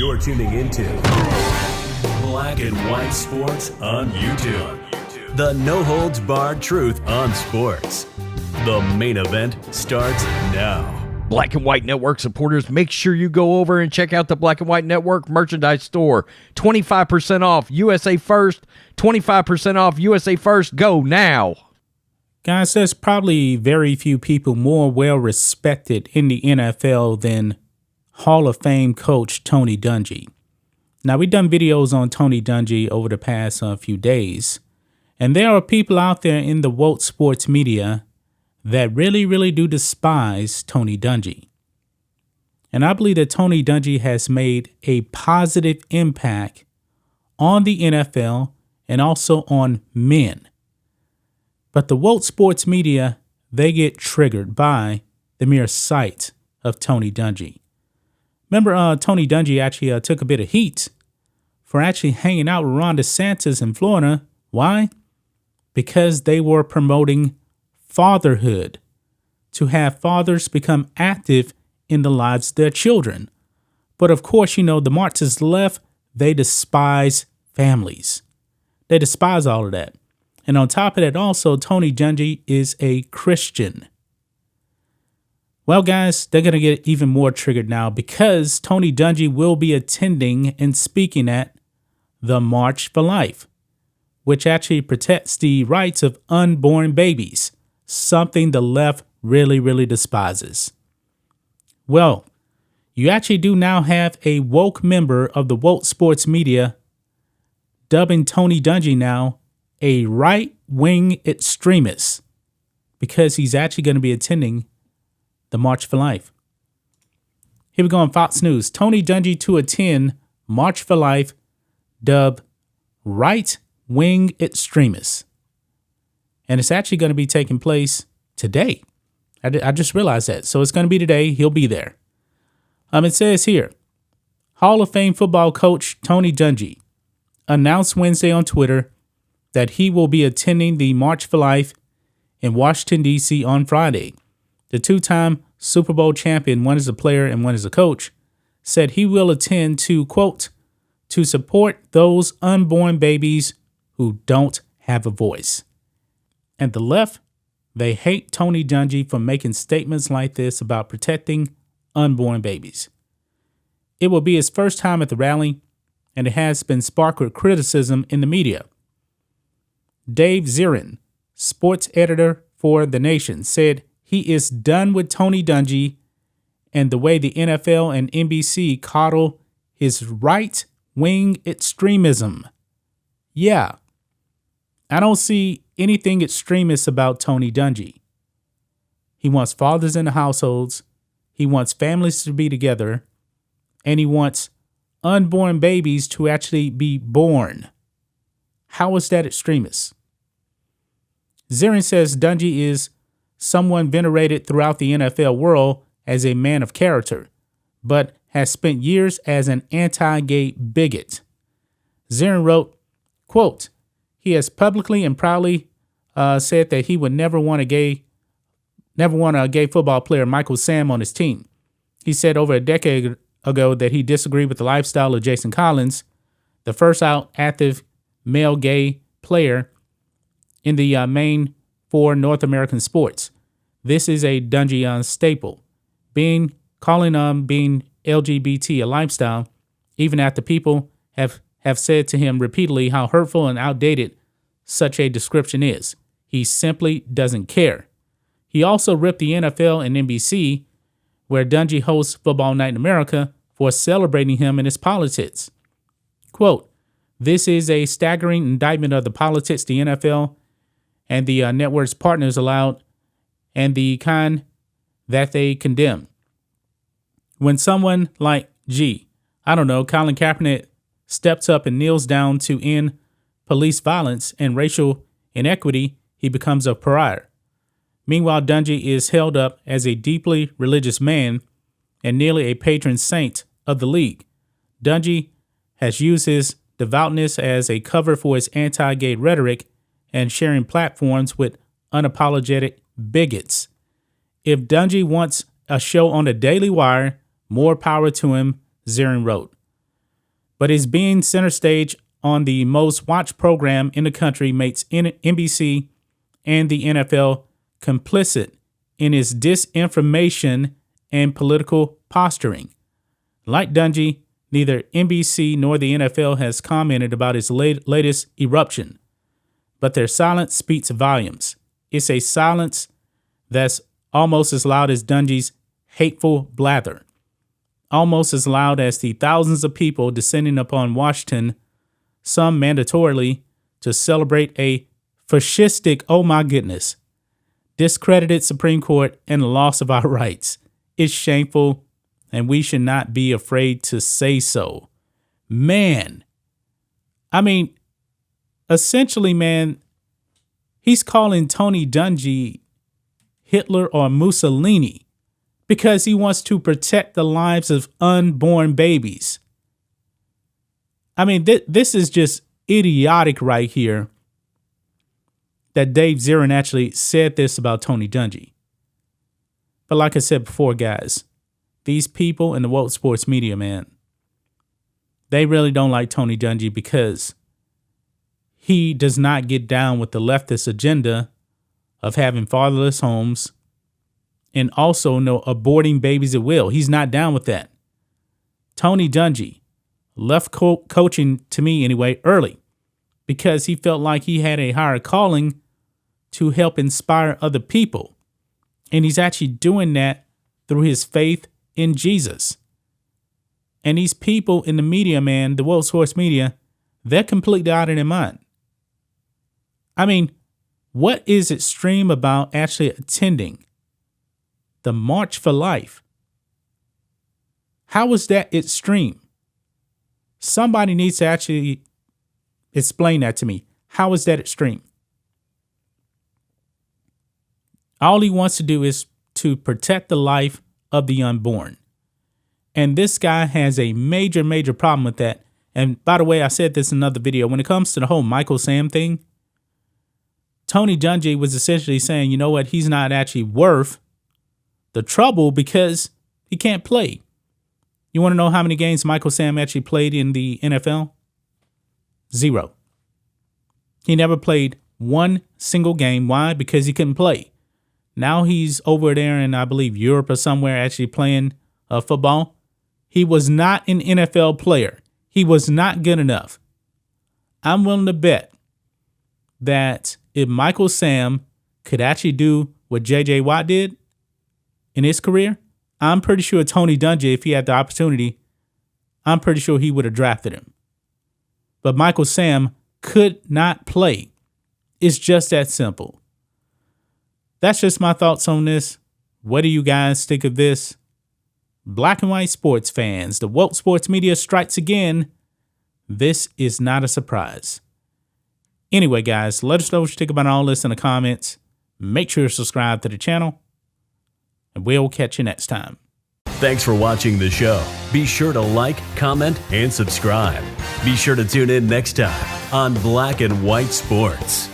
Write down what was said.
You're tuning into Black and White Sports on YouTube. The no-holds-barred truth on sports. The main event starts now. Black and White Network supporters, make sure you go over and check out the Black and White Network merchandise store. 25% off USA First. 25% off USA First. Go now. Guys, there's probably very few people more well-respected in the NFL than Hall of Fame coach Tony Dungy. Now, we've done videos on Tony Dungy over the past few days, and there are people out there in the woke sports media that really do despise Tony Dungy. And I believe that Tony Dungy has made a positive impact on the NFL and also on men. But the woke sports media, they get triggered by the mere sight of Tony Dungy. Remember, Tony Dungy actually took a bit of heat for actually hanging out with Ron DeSantis in Florida. Why? Because they were promoting fatherhood, to have fathers become active in the lives of their children. But of course, you know, the Marxist left, they despise families. They despise all of that. And on top of that, also, Tony Dungy is a Christian. Well, guys, they're going to get even more triggered now because Tony Dungy will be attending and speaking at the March for Life, which actually protects the rights of unborn babies, something the left really despises. Well, you actually do now have a woke member of the woke sports media dubbing Tony Dungy now a right wing extremist because he's actually going to be attending the March for Life. Here we go on Fox News. Tony Dungy to attend March for Life, dubbed right wing extremist. And it's actually going to be taking place today. I just realized that. So it's going to be today. He'll be there. It says here, Hall of Fame football coach Tony Dungy announced Wednesday on Twitter that he will be attending the March for Life in Washington, D.C. on Friday. The two-time Super Bowl champion, one as a player and one as a coach, said he will attend to, quote, to support those unborn babies who don't have a voice. And the left, they hate Tony Dungy for making statements like this about protecting unborn babies. It will be his first time at the rally, and it has been sparked with criticism in the media. Dave Zirin, sports editor for The Nation, said he is done with Tony Dungy and the way the NFL and NBC coddle his right-wing extremism. Yeah, I don't see anything extremist about Tony Dungy. He wants fathers in the households, he wants families to be together, and he wants unborn babies to actually be born. How is that extremist? Zirin says Dungy is someone venerated throughout the NFL world as a man of character, but has spent years as an anti-gay bigot. Zirin wrote, quote, he has publicly and proudly said that he would never want a gay football player, Michael Sam, on his team. He said over a decade ago that he disagreed with the lifestyle of Jason Collins, the first out active male gay player in the main four North American sports. This is a Dungy staple. Calling being LGBT a lifestyle, even after people have said to him repeatedly how hurtful and outdated such a description is. He simply doesn't care. He also ripped the NFL and NBC, where Dungy hosts Football Night in America, for celebrating him and his politics. Quote, this is a staggering indictment of the politics the NFL and the network's partners allowed and the kind that they condemn. When someone like Colin Kaepernick steps up and kneels down to end police violence and racial inequity, he becomes a pariah. Meanwhile, Dungy is held up as a deeply religious man and nearly a patron saint of the league. Dungy has used his devoutness as a cover for his anti-gay rhetoric and sharing platforms with unapologetic bigots. If Dungy wants a show on the Daily Wire, more power to him, Zirin wrote. but his being center stage on the most watched program in the country makes NBC and the NFL complicit in his disinformation and political posturing. Like Dungy, neither NBC nor the NFL has commented about his latest eruption, but their silence speaks volumes. It's a silence that's almost as loud as Dungy's hateful blather, almost as loud as the thousands of people descending upon Washington, some mandatorily, to celebrate a fascistic, oh my goodness, discredited Supreme Court and the loss of our rights. It's shameful, and we should not be afraid to say so. Man, I mean, essentially, man, he's calling Tony Dungy Hitler or Mussolini because he wants to protect the lives of unborn babies. I mean, this is just idiotic right here that Dave Zirin actually said this about Tony Dungy. But like I said before, guys, these people in the woke sports media, man, they really don't like Tony Dungy because he does not get down with the leftist agenda of having fatherless homes and also aborting babies at will. He's not down with that. Tony Dungy left coaching, to me anyway, early because he felt like he had a higher calling to help inspire other people. And he's actually doing that through his faith in Jesus. And these people in the media, man, the woke sports media, they're completely out of their mind. I mean, what is extreme about actually attending the March for Life? How is that extreme? Somebody needs to actually explain that to me. How is that extreme? All he wants to do is to protect the life of the unborn. And this guy has a major, major problem with that. And by the way, I said this in another video. When it comes to the whole Michael Sam thing, Tony Dungy was essentially saying, you know what, he's not actually worth the trouble because he can't play. You want to know how many games Michael Sam actually played in the NFL? 0. He never played one single game. Why? Because he couldn't play. Now he's over there in, I believe, Europe or somewhere actually playing football. He was not an NFL player. He was not good enough. I'm willing to bet that if Michael Sam could actually do what J.J. Watt did in his career, I'm pretty sure Tony Dungy, if he had the opportunity, I'm pretty sure he would have drafted him. But Michael Sam could not play. It's just that simple. That's just my thoughts on this. What do you guys think of this? Black and white sports fans, the woke sports media strikes again. This is not a surprise. Anyway, guys, let us know what you think about all this in the comments. Make sure to subscribe to the channel, and we'll catch you next time. Thanks for watching the show. Be sure to like, comment, and subscribe. Be sure to tune in next time on Black and White Sports.